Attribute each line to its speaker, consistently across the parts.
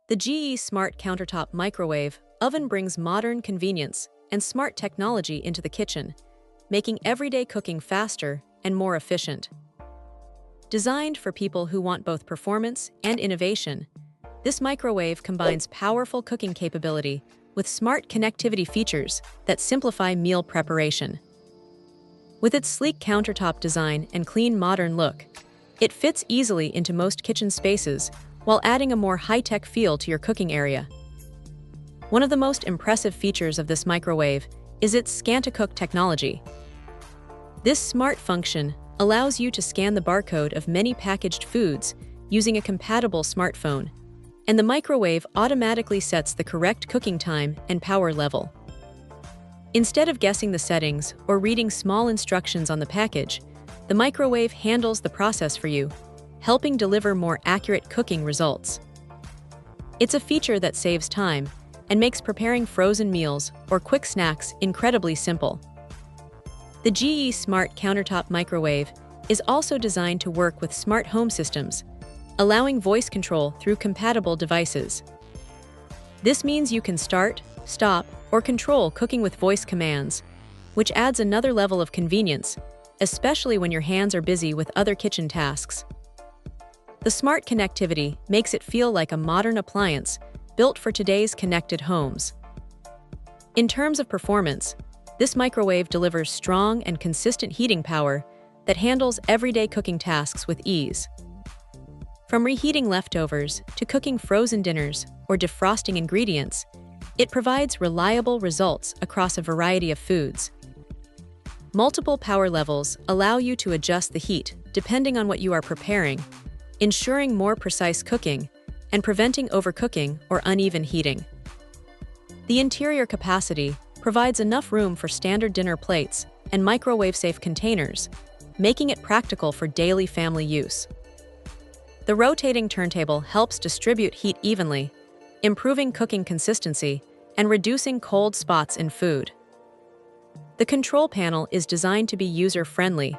Speaker 1: The GE Smart Countertop Microwave Oven brings modern convenience and smart technology into the kitchen, making everyday cooking faster and more efficient. Designed for people who want both performance and innovation, this microwave combines powerful cooking capability with smart connectivity features that simplify meal preparation. With its sleek countertop design and clean modern look, it fits easily into most kitchen spaces while adding a more high-tech feel to your cooking area. One of the most impressive features of this microwave is its scan-to-cook technology. This smart function allows you to scan the barcode of many packaged foods using a compatible smartphone, and the microwave automatically sets the correct cooking time and power level. Instead of guessing the settings or reading small instructions on the package, the microwave handles the process for you, helping deliver more accurate cooking results. It's a feature that saves time and makes preparing frozen meals or quick snacks incredibly simple. The GE Smart Countertop Microwave is also designed to work with smart home systems, allowing voice control through compatible devices. This means you can start, stop, or control cooking with voice commands, which adds another level of convenience, especially when your hands are busy with other kitchen tasks. The smart connectivity makes it feel like a modern appliance built for today's connected homes. In terms of performance, this microwave delivers strong and consistent heating power that handles everyday cooking tasks with ease. From reheating leftovers to cooking frozen dinners or defrosting ingredients, it provides reliable results across a variety of foods. Multiple power levels allow you to adjust the heat depending on what you are preparing, ensuring more precise cooking and preventing overcooking or uneven heating. The interior capacity provides enough room for standard dinner plates and microwave-safe containers, making it practical for daily family use. The rotating turntable helps distribute heat evenly, improving cooking consistency and reducing cold spots in food. The control panel is designed to be user-friendly,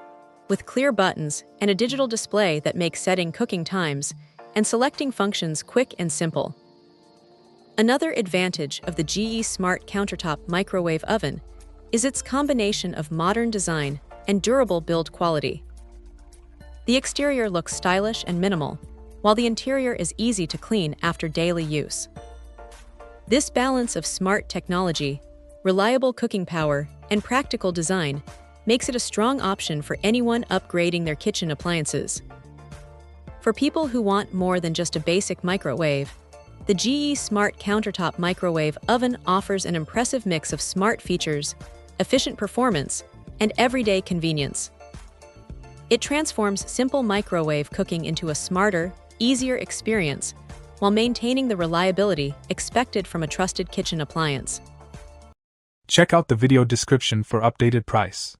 Speaker 1: with clear buttons and a digital display that makes setting cooking times and selecting functions quick and simple. Another advantage of the GE Smart Countertop Microwave Oven is its combination of modern design and durable build quality. The exterior looks stylish and minimal, while the interior is easy to clean after daily use. This balance of smart technology, reliable cooking power, and practical design makes it a strong option for anyone upgrading their kitchen appliances. For people who want more than just a basic microwave, the GE Smart Countertop Microwave Oven offers an impressive mix of smart features, efficient performance, and everyday convenience. It transforms simple microwave cooking into a smarter, easier experience while maintaining the reliability expected from a trusted kitchen appliance.
Speaker 2: Check out the video description for updated price.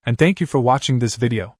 Speaker 2: And thank you for watching this video.